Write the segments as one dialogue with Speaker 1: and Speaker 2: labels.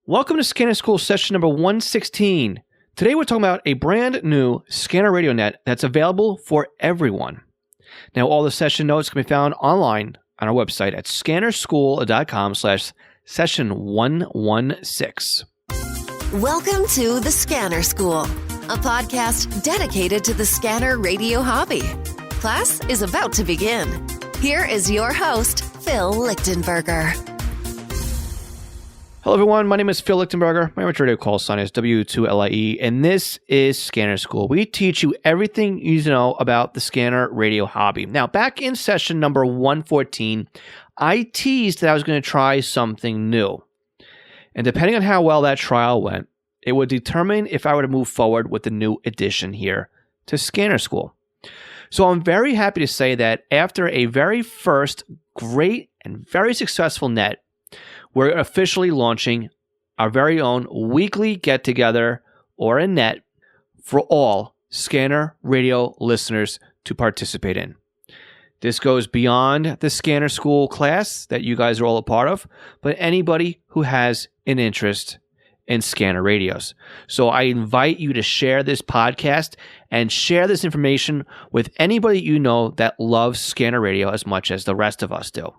Speaker 1: Welcome to Scanner School session number 116. Today we're talking about a brand new Scanner Radio Net that's available for everyone. Now all the session notes can be found online on our website at scannerschool.com/session 116.
Speaker 2: Welcome to the Scanner School, a podcast dedicated to the scanner radio hobby. Class is about to begin. Here is your host, Phil Lichtenberger.
Speaker 1: Hello everyone, my name is Phil Lichtenberger. My amateur radio call sign is W2LIE, and this is Scanner School. We teach you everything you need to know about the scanner radio hobby. Now, back in session number 114, I teased that I was going to try something new. And depending on how well that trial went, it would determine if I were to move forward with the new addition here to Scanner School. So I'm very happy to say that after a very first great and very successful net, we're officially launching our very own weekly get-together or a net for all Scanner Radio listeners to participate in. This goes beyond the Scanner School class that you guys are all a part of, but anybody who has an interest in scanner radios. So I invite you to share this podcast and share this information with anybody you know that loves scanner radio as much as the rest of us do.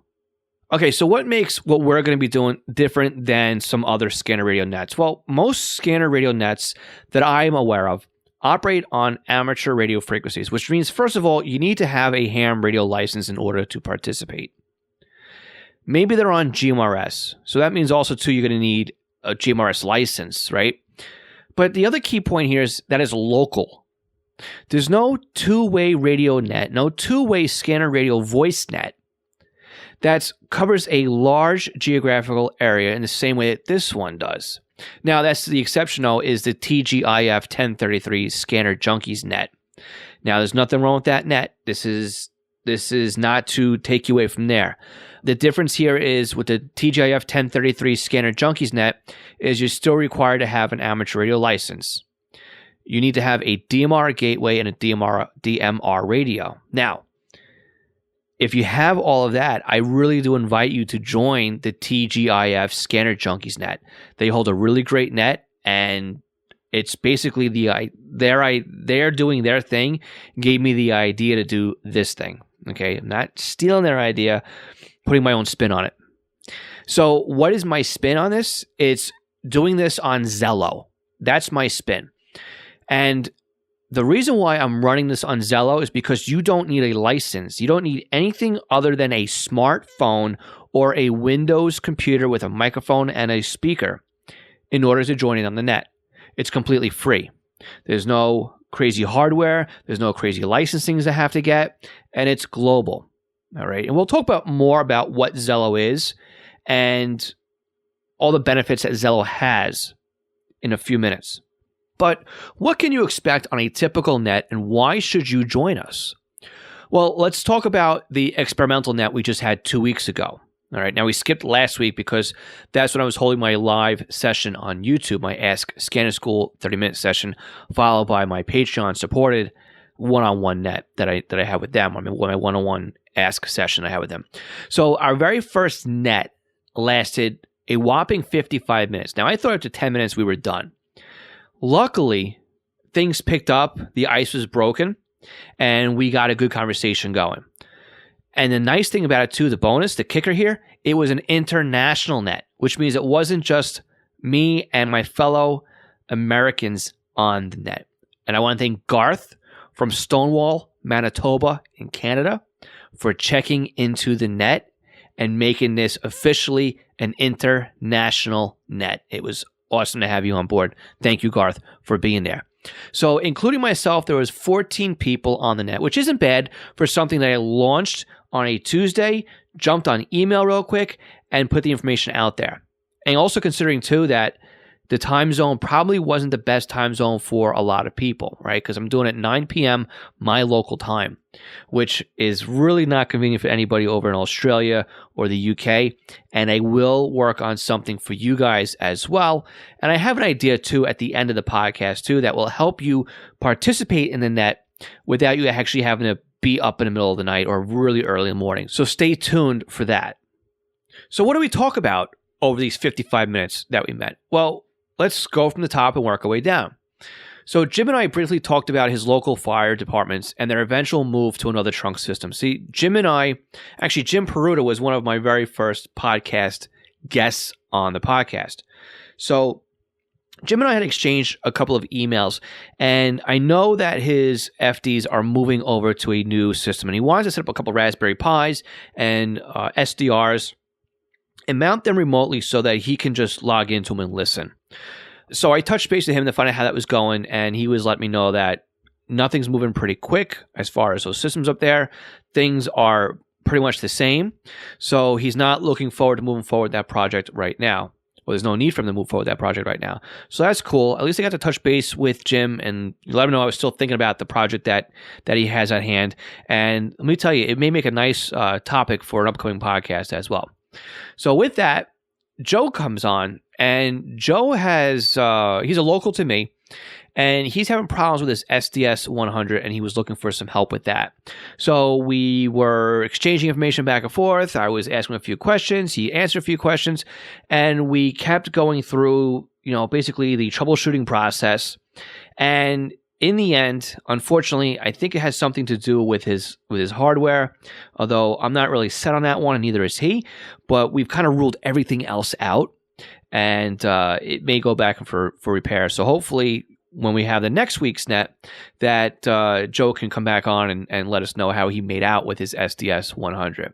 Speaker 1: Okay, so what makes what we're going to be doing different than some other scanner radio nets? Well, most scanner radio nets that I'm aware of operate on amateur radio frequencies, which means, first of all, you need to have a ham radio license in order to participate. Maybe they're on GMRS. So that means also, too, you're going to need a GMRS license, right? But the other key point here is that is local. There's no two-way radio net, no two-way scanner radio voice net that covers a large geographical area in the same way that this one does. Now, that's the exception, though, is the TGIF 1033 Scanner Junkies net. Now, there's nothing wrong with that net. This is not to take you away from there. The difference here is with the TGIF 1033 Scanner Junkies net is you're still required to have an amateur radio license. You need to have a DMR gateway and a DMR radio. Now, if you have all of that, I really do invite you to join the TGIF Scanner Junkies net. They hold a really great net, and it's basically they're doing their thing, gave me the idea to do this thing. Okay, I'm not stealing their idea, putting my own spin on it. So what is my spin on this? It's doing this on Zello. That's my spin. And the reason why I'm running this on Zello is because you don't need a license. You don't need anything other than a smartphone or a Windows computer with a microphone and a speaker in order to join in on the net. It's completely free. There's no crazy hardware. There's no crazy licensings that have to get, and it's global. All right. And we'll talk more about what Zello is and all the benefits that Zello has in a few minutes. But what can you expect on a typical net, and why should you join us? Well, let's talk about the experimental net we just had 2 weeks ago. All right, now we skipped last week because that's when I was holding my live session on YouTube, my Ask Scanner School 30-minute session, followed by my Patreon-supported one-on-one net that I have with them. I mean, my one-on-one Ask session I have with them. So our very first net lasted a whopping 55 minutes. Now, I thought after 10 minutes we were done. Luckily, things picked up, the ice was broken, and we got a good conversation going. And the nice thing about it too, the bonus, the kicker here, it was an international net, which means it wasn't just me and my fellow Americans on the net. And I want to thank Garth from Stonewall, Manitoba in Canada for checking into the net and making this officially an international net. It was awesome to have you on board. Thank you, Garth, for being there. So, including myself, there was 14 people on the net, which isn't bad for something that I launched on a Tuesday, jumped on email real quick, and put the information out there. And also considering, too, that the time zone probably wasn't the best time zone for a lot of people, right? Because I'm doing it 9 p.m. my local time, which is really not convenient for anybody over in Australia or the UK. And I will work on something for you guys as well. And I have an idea, too, at the end of the podcast, too, that will help you participate in the net without you actually having to be up in the middle of the night or really early in the morning. So stay tuned for that. So what do we talk about over these 55 minutes that we met? Well, let's go from the top and work our way down. So Jim and I briefly talked about his local fire departments and their eventual move to another trunk system. See, Jim Peruta was one of my very first podcast guests on the podcast. So Jim and I had exchanged a couple of emails, and I know that his FDs are moving over to a new system, and he wants to set up a couple of Raspberry Pis and SDRs and mount them remotely so that he can just log into them and listen. So I touched base with him to find out how that was going, and he was letting me know that nothing's moving pretty quick as far as those systems up there. Things are pretty much the same, so he's not looking forward to moving forward that project right now. Well, there's no need for him to move forward with that project right now. So that's cool. At least I got to touch base with Jim and let him know I was still thinking about the project that he has at hand. And let me tell you, it may make a nice topic for an upcoming podcast as well. So with that, Joe comes on, and Joe has, he's a local to me, and he's having problems with his SDS 100, and he was looking for some help with that. So we were exchanging information back and forth. I was asking him a few questions. He answered a few questions, and we kept going through, basically the troubleshooting process. And in the end, unfortunately, I think it has something to do with his hardware, although I'm not really set on that one, and neither is he. But we've kind of ruled everything else out, and it may go back for repair. So hopefully, when we have the next week's net, that Joe can come back on and let us know how he made out with his SDS 100.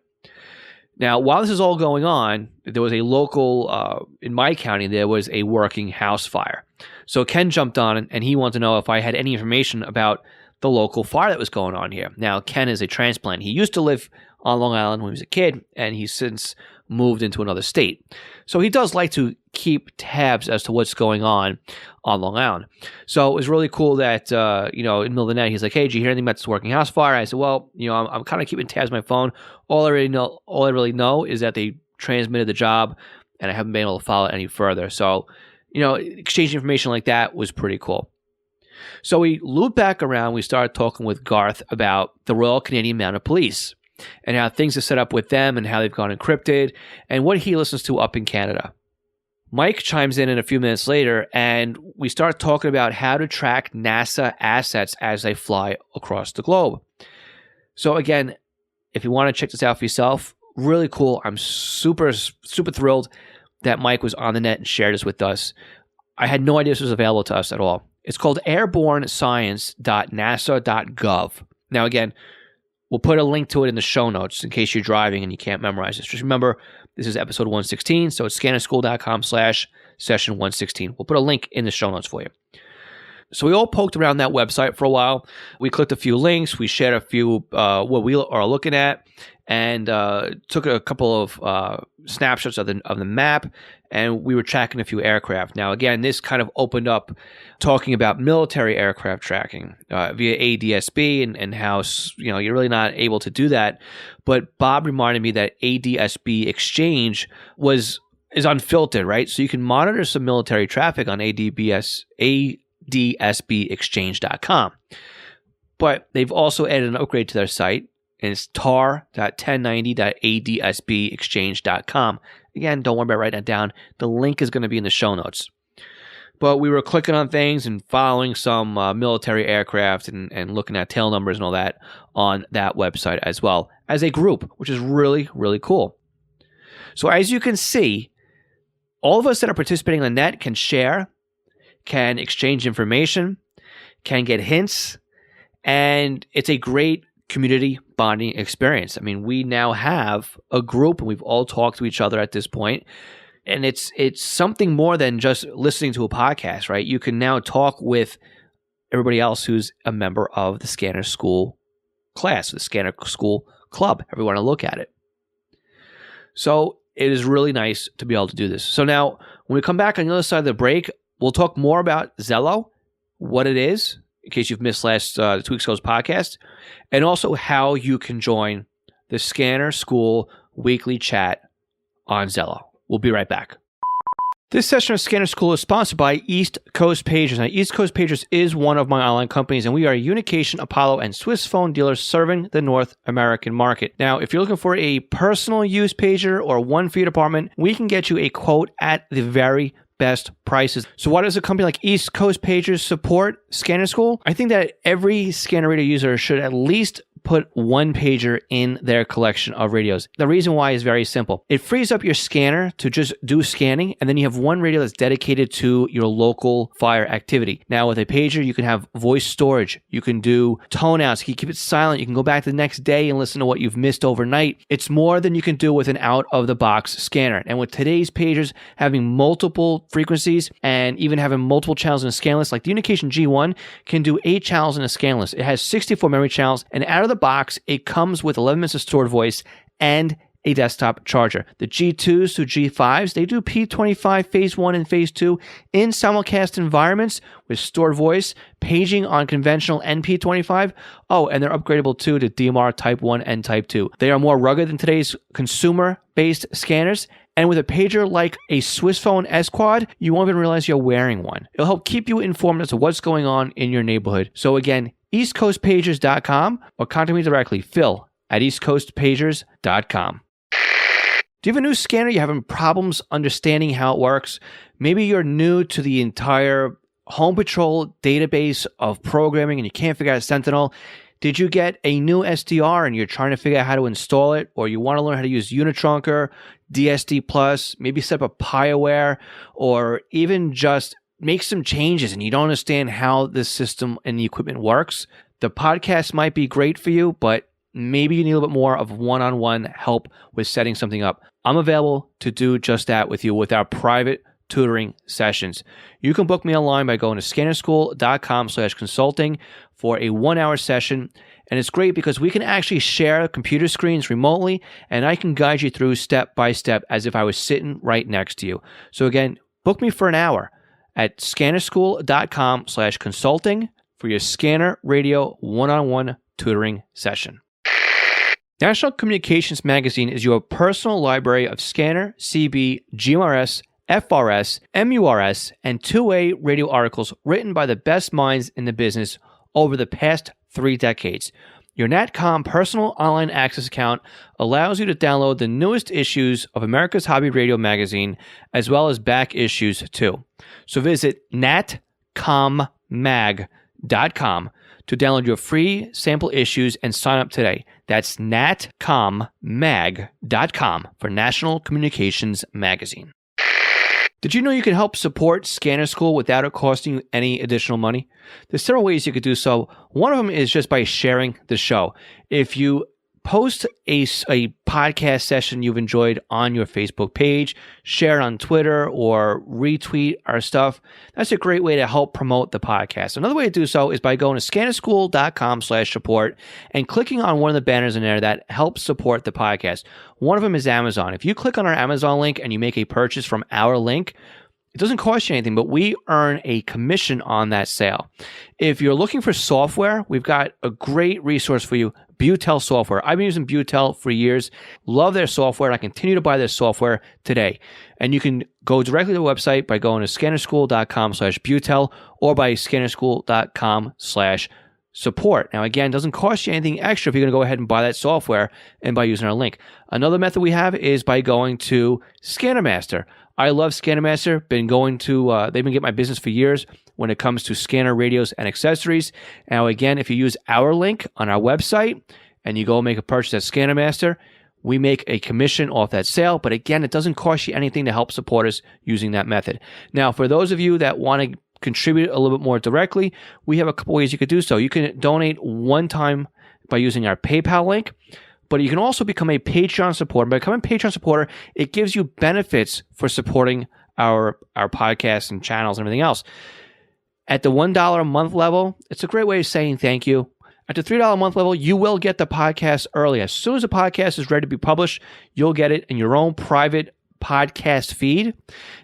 Speaker 1: Now, while this is all going on, there was a local, in my county, there was a working house fire. So Ken jumped on, and he wanted to know if I had any information about the local fire that was going on here. Now, Ken is a transplant. He used to live on Long Island when he was a kid, and he's since moved into another state. So he does like to keep tabs as to what's going on Long Island. So it was really cool that, in the middle of the night, he's like, hey, did you hear anything about this working house fire? I said, well, I'm kind of keeping tabs on my phone. All I really know is that they transmitted the job, and I haven't been able to follow it any further. So, exchanging information like that was pretty cool. So we looped back around. We started talking with Garth about the Royal Canadian Mounted Police and how things are set up with them and how they've gone encrypted and what he listens to up in Canada. Mike chimes in a few minutes later, and we start talking about how to track NASA assets as they fly across the globe. So again, if you want to check this out for yourself, really cool. I'm super, super thrilled that Mike was on the net and shared this with us. I had no idea this was available to us at all. It's called airbornescience.nasa.gov. Now again, we'll put a link to it in the show notes in case you're driving and you can't memorize this. Just remember, this is episode 116, so it's scannerschool.com/session 116. We'll put a link in the show notes for you. So we all poked around that website for a while. We clicked a few links. We shared a few what we are looking at, and took a couple of snapshots of the map, and we were tracking a few aircraft. Now, again, this kind of opened up talking about military aircraft tracking via ADSB and how you're really not able to do that. But Bob reminded me that ADSB Exchange is unfiltered, right? So you can monitor some military traffic on ADSBExchange.com. But they've also added an upgrade to their site, and it's tar.1090.adsbexchange.com. Again, don't worry about writing that down. The link is going to be in the show notes. But we were clicking on things and following some military aircraft and looking at tail numbers and all that on that website as well as a group, which is really, really cool. So as you can see, all of us that are participating on the net can share, can exchange information, can get hints, and it's a great community bonding experience. I mean, we now have a group, and we've all talked to each other at this point, and it's something more than just listening to a podcast, right? You can now talk with everybody else who's a member of the Scanner School class, the Scanner School Club, however you want to look at it. So it is really nice to be able to do this. So now, when we come back on the other side of the break, we'll talk more about Zello, what it is, in case you've missed 2 weeks ago's podcast, and also how you can join the Scanner School weekly chat on Zello. We'll be right back. This session of Scanner School is sponsored by East Coast Pagers. Now, East Coast Pagers is one of my online companies, and we are a Unication, Apollo, and Swiss phone dealers serving the North American market. Now, if you're looking for a personal use pager or one for your department, we can get you a quote at the very best prices. So why does a company like East Coast Pagers support Scanner School? I think that every scanner radio user should at least put one pager in their collection of radios. The reason why is very simple. It frees up your scanner to just do scanning, and then you have one radio that's dedicated to your local fire activity. Now, with a pager, you can have voice storage. You can do tone outs. You can keep it silent. You can go back the next day and listen to what you've missed overnight. It's more than you can do with an out-of-the-box scanner. And with today's pagers having multiple frequencies and even having multiple channels in a scan list, like the Unication G1 can do 8 channels in a scan list. It has 64 memory channels, and out of the box, it comes with 11 minutes of stored voice and a desktop charger. The G2s to G5s, they do P25 Phase 1 and Phase 2 in simulcast environments with stored voice, paging on conventional and P25. Oh, and they're upgradable too to DMR Type 1 and Type 2. They are more rugged than today's consumer-based scanners. And with a pager like a Swiss phone S-Quad, you won't even realize you're wearing one. It'll help keep you informed as to what's going on in your neighborhood. So again, eastcoastpagers.com or contact me directly, Phil at eastcoastpagers.com. Do you have a new scanner? You're having problems understanding how it works? Maybe you're new to the entire Home Patrol database of programming and you can't figure out Sentinel. Did you get a new SDR and you're trying to figure out how to install it? Or you want to learn how to use Unitrunker, DSD Plus, maybe set up a PieAware, or even just make some changes and you don't understand how this system and the equipment works? The podcast might be great for you, but maybe you need a little bit more of one-on-one help with setting something up. I'm available to do just that with you with our private tutoring sessions. You can book me online by going to scannerschool.com/consulting for a 1-hour session. And it's great because we can actually share computer screens remotely, and I can guide you through step by step as if I was sitting right next to you. So again, book me for an hour at scannerschool.com/consulting for your scanner radio one-on-one tutoring session. National Communications Magazine is your personal library of scanner, CB, GMRS, FRS, MURS, and two-way radio articles written by the best minds in the business over the past 3 decades. Your NatCom personal online access account allows you to download the newest issues of America's Hobby Radio magazine, as well as back issues too. So visit natcommag.com to download your free sample issues and sign up today. That's natcommag.com for National Communications Magazine. Did you know you can help support Scanner School without it costing you any additional money? There's several ways you could do so. One of them is just by sharing the show. If you post a podcast session you've enjoyed on your Facebook page, share it on Twitter, or retweet our stuff, that's a great way to help promote the podcast. Another way to do so is by going to scannerschool.com/support and clicking on one of the banners in there that helps support the podcast. One of them is Amazon. If you click on our Amazon link and you make a purchase from our link, it doesn't cost you anything, but we earn a commission on that sale. If you're looking for software, we've got a great resource for you, Butel software. I've been using Butel for years. Love their software, and I continue to buy their software today. And you can go directly to the website by going to scannerschool.com/Butel or by scannerschool.com/support. Now, again, it doesn't cost you anything extra if you're going to go ahead and buy that software and by using our link. Another method we have is by going to ScannerMaster. I love ScannerMaster. They've been getting my business for years when it comes to scanner radios and accessories. Now, again, if you use our link on our website and you go make a purchase at ScannerMaster, we make a commission off that sale. But again, it doesn't cost you anything to help support us using that method. Now, for those of you that want to contribute a little bit more directly, we have a couple ways you could do so. You can donate one time by using our PayPal link. But you can also become a Patreon supporter. By becoming a Patreon supporter, it gives you benefits for supporting our podcasts and channels and everything else. At the $1 a month level, it's a great way of saying thank you. At the $3 a month level, you will get the podcast early. As soon as the podcast is ready to be published, you'll get it in your own private podcast feed.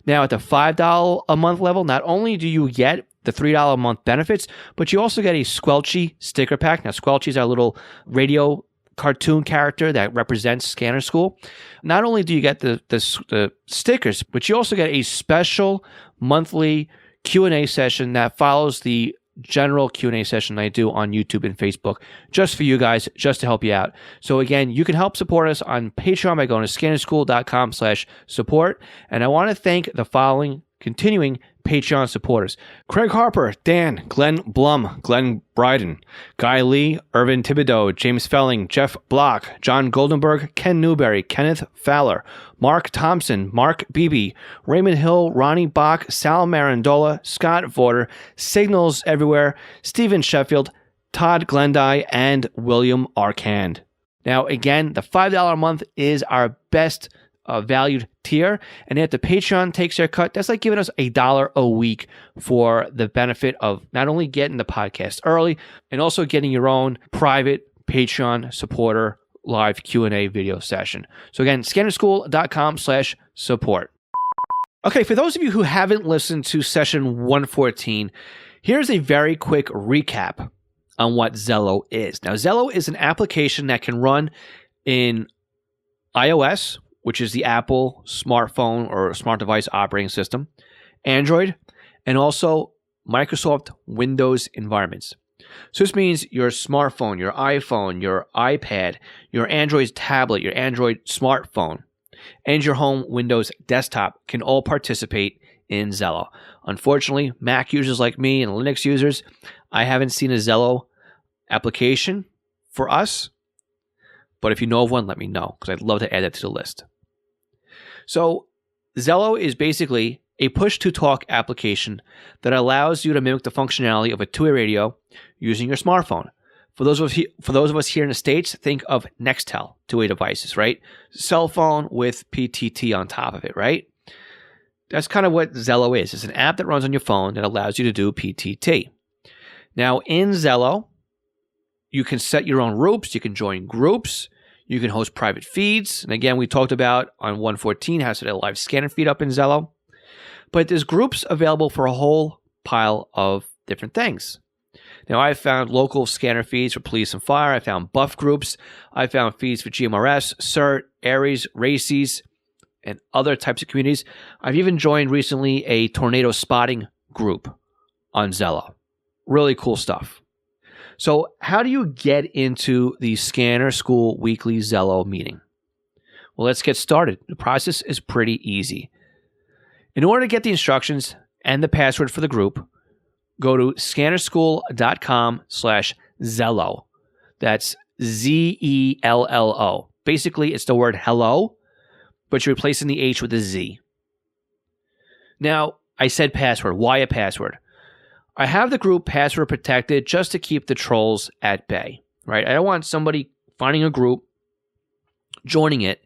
Speaker 1: Now, at the $5 a month level, not only do you get the $3 a month benefits, but you also get a Squelchy sticker pack. Now, Squelchy is our little radio cartoon character that represents Scanner School. Not only do you get the stickers, but you also get a special monthly Q&A session that follows the general Q&A session I do on YouTube and Facebook just for you guys, just to help you out. So again, you can help support us on Patreon by going to scannerschool.com/support. And I want to thank the following continuing Patreon supporters: Craig Harper, Dan, Glenn Blum, Glenn Bryden, Guy Lee, Irvin Thibodeau, James Felling, Jeff Block, John Goldenberg, Ken Newberry, Kenneth Fowler, Mark Thompson, Mark Beebe, Raymond Hill, Ronnie Bach, Sal Marandola, Scott Vorder, Signals Everywhere, Stephen Sheffield, Todd Glendy, and William Arcand. Now, again, the $5 a month is our best valued tier, and if the Patreon takes their cut, that's like giving us $1 a week for the benefit of not only getting the podcast early and also getting your own private Patreon supporter live Q&A video session. So again, scannerschool.com/support. Okay, for those of you who haven't listened to session 114, here's a very quick recap on what Zello is. Now, Zello is an application that can run in iOS, which is the Apple smartphone or smart device operating system, Android, and also Microsoft Windows environments. So this means your smartphone, your iPhone, your iPad, your Android tablet, your Android smartphone, and your home Windows desktop can all participate in Zello. Unfortunately, Mac users like me and Linux users, I haven't seen a Zello application for us, but if you know of one, let me know, because I'd love to add that to the list. So Zello is basically a push-to-talk application that allows you to mimic the functionality of a two-way radio using your smartphone. For those of us here in the States, think of Nextel two-way devices, right? Cell phone with PTT on top of it, right? That's kind of what Zello is. It's an app that runs on your phone that allows you to do PTT. Now, in Zello, you can set your own groups. You can join groups. You can host private feeds. And again, we talked about on 114 how to set a live scanner feed up in Zello. But there's groups available for a whole pile of different things. Now, I found local scanner feeds for police and fire. I found buff groups. I found feeds for GMRS, CERT, Aries, RACES, and other types of communities. I've even joined recently a tornado spotting group on Zello. Really cool stuff. So how do you get into the Scanner School Weekly Zello meeting? Well, let's get started. The process is pretty easy. In order to get the instructions and the password for the group, go to scannerschool.com/Zello. That's ZELLO. Basically, it's the word hello, but you're replacing the H with a Z. Now, I said password. Why a password? I have the group password protected just to keep the trolls at bay, right? I don't want somebody finding a group, joining it,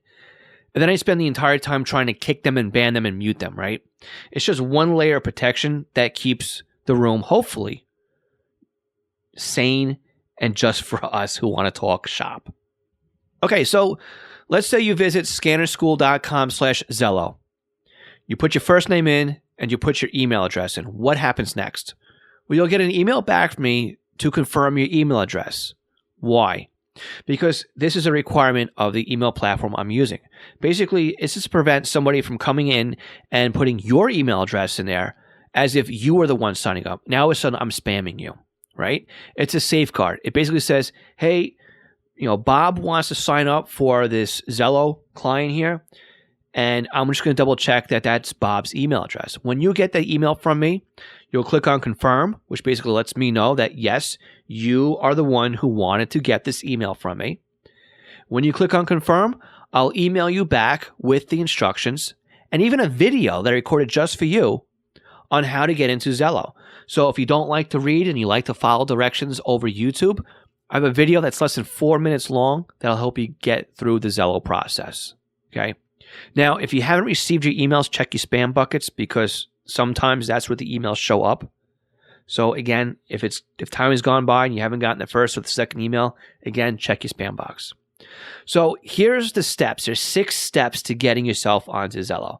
Speaker 1: and then I spend the entire time trying to kick them and ban them and mute them, right? It's just one layer of protection that keeps the room, hopefully, sane and just for us who want to talk shop. Okay, so let's say you visit scannerschool.com/Zello. You put your first name in and you put your email address in. What happens next? Well, you'll get an email back from me to confirm your email address. Why? Because this is a requirement of the email platform I'm using. Basically, it's just to prevent somebody from coming in and putting your email address in there as if you were the one signing up. Now, all of a sudden, I'm spamming you, right? It's a safeguard. It basically says, hey, Bob wants to sign up for this Zello client here, and I'm just going to double check that that's Bob's email address. When you get that email from me, you'll click on confirm, which basically lets me know that, yes, you are the one who wanted to get this email from me. When you click on confirm, I'll email you back with the instructions and even a video that I recorded just for you on how to get into Zello. So if you don't like to read and you like to follow directions over YouTube, I have a video that's less than 4 minutes long that'll help you get through the Zello process. Okay. Now, if you haven't received your emails, check your spam buckets because sometimes that's where the emails show up. So again, if time has gone by and you haven't gotten the first or the second email, again, check your spam box. So here's the steps. There's 6 steps to getting yourself onto Zello.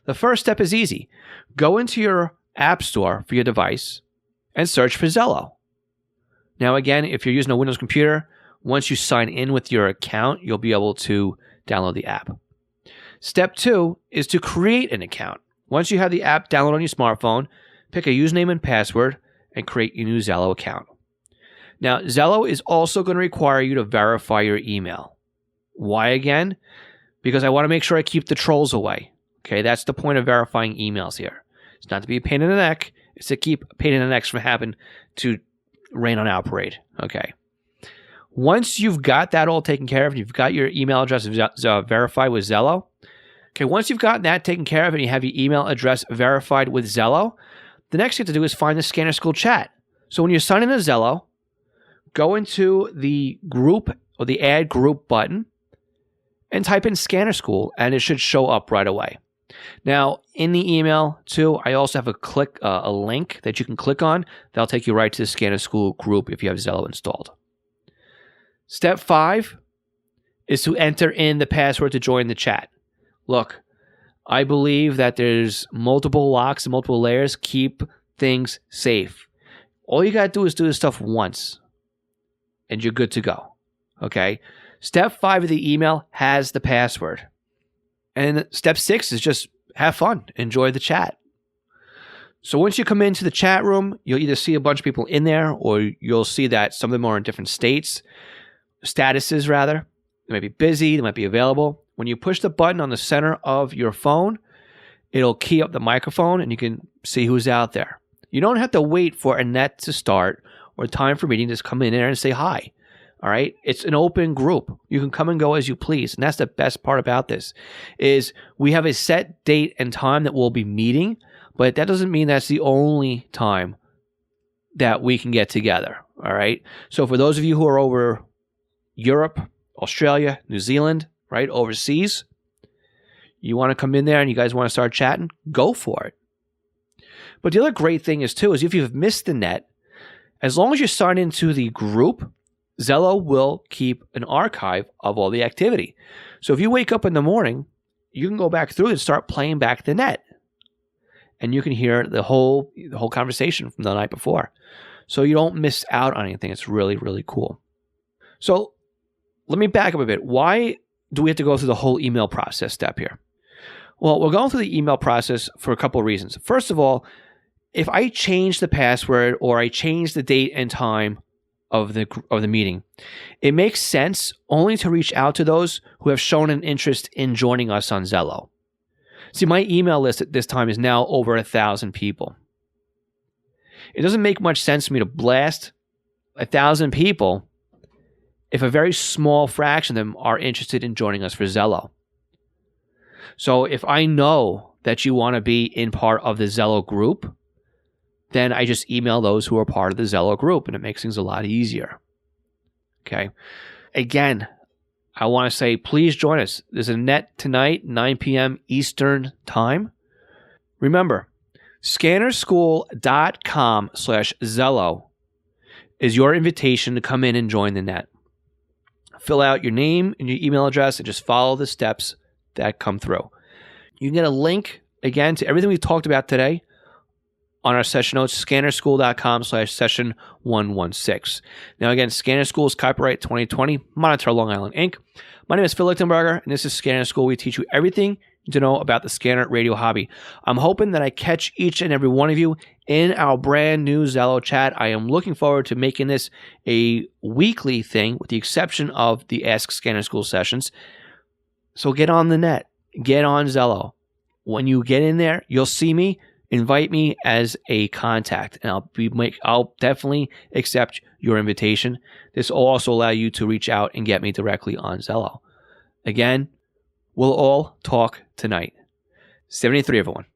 Speaker 1: The first step is easy. Go into your app store for your device and search for Zello. Now again, if you're using a Windows computer, Once you sign in with your account, you'll be able to download the app. Step 2 is to create an account. Once you have the app downloaded on your smartphone, pick a username and password and create your new Zello account. Now, Zello is also going to require you to verify your email. Why again? Because I want to make sure I keep the trolls away. Okay, that's the point of verifying emails here. It's not to be a pain in the neck. It's to keep a pain in the neck from happening to rain on our parade. Okay. Once you've got that all taken care of, you've got your email address verified with Zello. Okay, once you've gotten that taken care of and you have your email address verified with Zello, the next thing to do is find the Scanner School chat. So when you're signing into Zello, go into the group or the add group button and type in Scanner School, and it should show up right away. Now, in the email, too, I also have a link that you can click on. That'll take you right to the Scanner School group if you have Zello installed. Step 5 is to enter in the password to join the chat. Look, I believe that there's multiple locks and multiple layers. Keep things safe. All you got to do is do this stuff once, and you're good to go. Okay? Step 5 of the email has the password. And step 6 is just have fun. Enjoy the chat. So once you come into the chat room, you'll either see a bunch of people in there, or you'll see that some of them are in different statuses rather. They might be busy, they might be available. When you push the button on the center of your phone, it'll key up the microphone and you can see who's out there. You don't have to wait for a net to start or time for meeting. Just come in there and say hi. All right? It's an open group. You can come and go as you please. And that's the best part about this is we have a set date and time that we'll be meeting, but that doesn't mean that's the only time that we can get together. All right? So for those of you who are over Europe, Australia, New Zealand, right, overseas, you want to come in there and you guys want to start chatting, go for it. But the other great thing is, too, is if you've missed the net, as long as you sign into the group, Zello will keep an archive of all the activity. So if you wake up in the morning, you can go back through and start playing back the net. And you can hear the whole conversation from the night before. So you don't miss out on anything. It's really, really cool. So let me back up a bit. Why do we have to go through the whole email process step here? Well, we're going through the email process for a couple of reasons. First of all, if I change the password or I change the date and time of the meeting, it makes sense only to reach out to those who have shown an interest in joining us on Zello. See, my email list at this time is now over 1,000 people. It doesn't make much sense for me to blast 1,000 people if a very small fraction of them are interested in joining us for Zello. So if I know that you want to be in part of the Zello group, then I just email those who are part of the Zello group, and it makes things a lot easier. Okay. Again, I want to say, please join us. There's a net tonight, 9 p.m. Eastern Time. Remember, scannerschool.com/Zello is your invitation to come in and join the net. Fill out your name and your email address and just follow the steps that come through. You can get a link, again, to everything we talked about today on our session notes, scannerschool.com/session116. Now, again, Scanner School is copyright 2020, Monitor Long Island, Inc. My name is Phil Lichtenberger, and this is Scanner School. We teach you everything to know about the scanner radio hobby. I'm hoping that I catch each and every one of you in our brand new Zello chat. I am looking forward to making this a weekly thing, with the exception of the Ask Scanner School sessions. So get on the net. Get on Zello. When you get in there, you'll see me. Invite me as a contact, and I'll definitely accept your invitation. This will also allow you to reach out and get me directly on Zello. Again, we'll all talk tonight. 73, everyone.